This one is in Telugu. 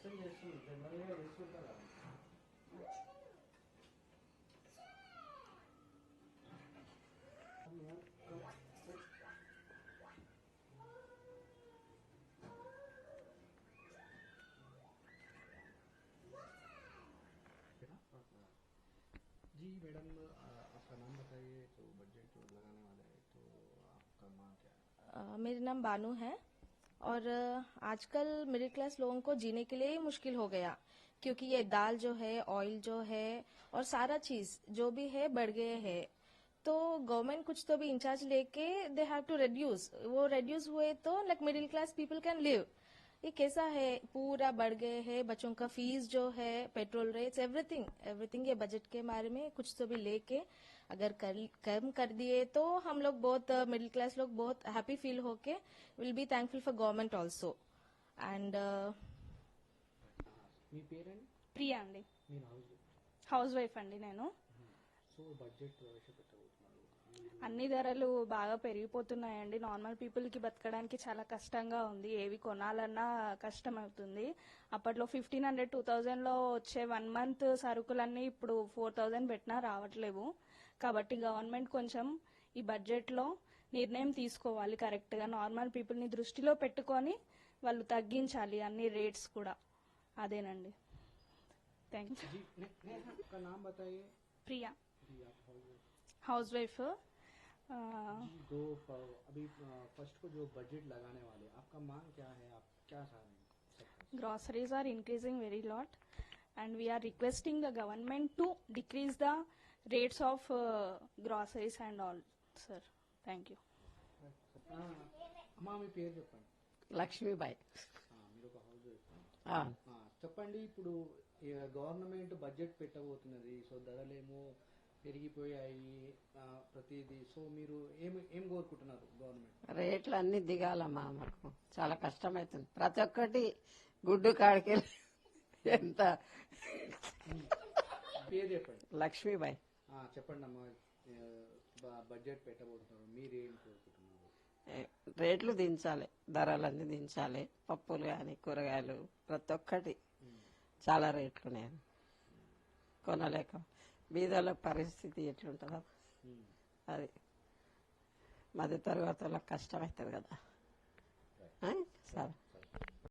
जी मैडम, आपका नाम बताइए। तो बजट जो लगाने वाले हैं तो आपका नाम क्या है? मेरा नाम बानू है और आजकल मिडिल क्लास लोगों को जीने के लिए ही मुश्किल हो गया, क्योंकि ये दाल जो है, ऑयल जो है और सारा चीज जो भी है बढ़ गए हैं। तो गवर्नमेंट कुछ तो भी इंचार्ज लेके दे हैव टू रिड्यूस, वो रिड्यूस हुए तो like middle class people can live. ये कैसा है, पूरा बढ़ गए हैं, बच्चों का फीस जो है, पेट्रोल रेट्स, एवरीथिंग एवरीथिंग ये बजट के बारे में कुछ तो भी लेके अगर कम कर दिए तो हम लोग बहुत मिडिल क्लास लोग बहुत हैप्पी फील होके will be thankful for government also. And మీ పేరండి? ప్రియా అండి, మీరు హౌస్ వైఫ్ అండి నేను. సో బడ్జెట్ ప్రవేశపెట్టబోతున్నారు. అన్ని ధరలు బాగా పెరిగిపోతున్నాయండి. నార్మల్ పీపుల్ కి బతకడానికి చాలా కష్టంగా ఉంది. ఏవి కొనాలన్నా కష్టం అవుతుంది. అప్పట్లో 1500 2000 లో వచ్చే 1 మంత్ సరుకులన్నీ ఇప్పుడు 4000 పెట్టినా రావట్లేవు. కాబట్టి గవర్నమెంట్ కొంచెం ఈ బడ్జెట్ లో నిర్ణయం తీసుకోవాలి కరెక్ట్ గా. నార్మల్ పీపుల్ ని దృష్టిలో పెట్టుకొని వాళ్ళు తగ్గించాలి అన్ని రేట్స్ కూడా. అదేనండి. Thank you. जी आपका नाम बताइए। ప్రియా, जी आप हाउस वाइफ. जी तो अभी फर्स्ट को जो बजट लगाने वाले, आपका मांग क्या है? आप क्या चाह रहे हैं? Groceries are increasing very lot, and we are requesting the government to decrease the rates of groceries and all, sir. Thank you. అమ్మా మీ పేరు చెప్పండి. లక్ష్మీబాయి. మీరు ఒక హౌస్ వైఫ్. చెప్పండి, ఇప్పుడు గవర్నమెంట్ బడ్జెట్ పెట్టబోతున్నది. సో ధరలేమో పెరిగిపోయాయి ప్రతిదీ. సో మీరు ఏం కోరుకుంటున్నారు గవర్నమెంట్? రేట్లు అన్ని దిగాలమ్మా, మాకు చాలా కష్టమవుతుంది. ప్రతి ఒక్కటి గుడ్డు కాడికి ఎంత. పేరు చెప్పండి. లక్ష్మీబాయి. చెప్పండి అమ్మా, బడ్జెట్ పెట్టబోతున్నారు, మీరేం కోరుకుంటున్నారు? రేట్లు దించాలి, ధరలన్నీ దించాలి. పప్పులు కానీ కూరగాయలు ప్రతి ఒక్కటి చాలా రేట్లు నేను కొనలేక. బీదల పరిస్థితి ఎట్లుంటుందో అది మధ్య తరగతి వాళ్ళకి కష్టమవుతుంది కదా. సరే.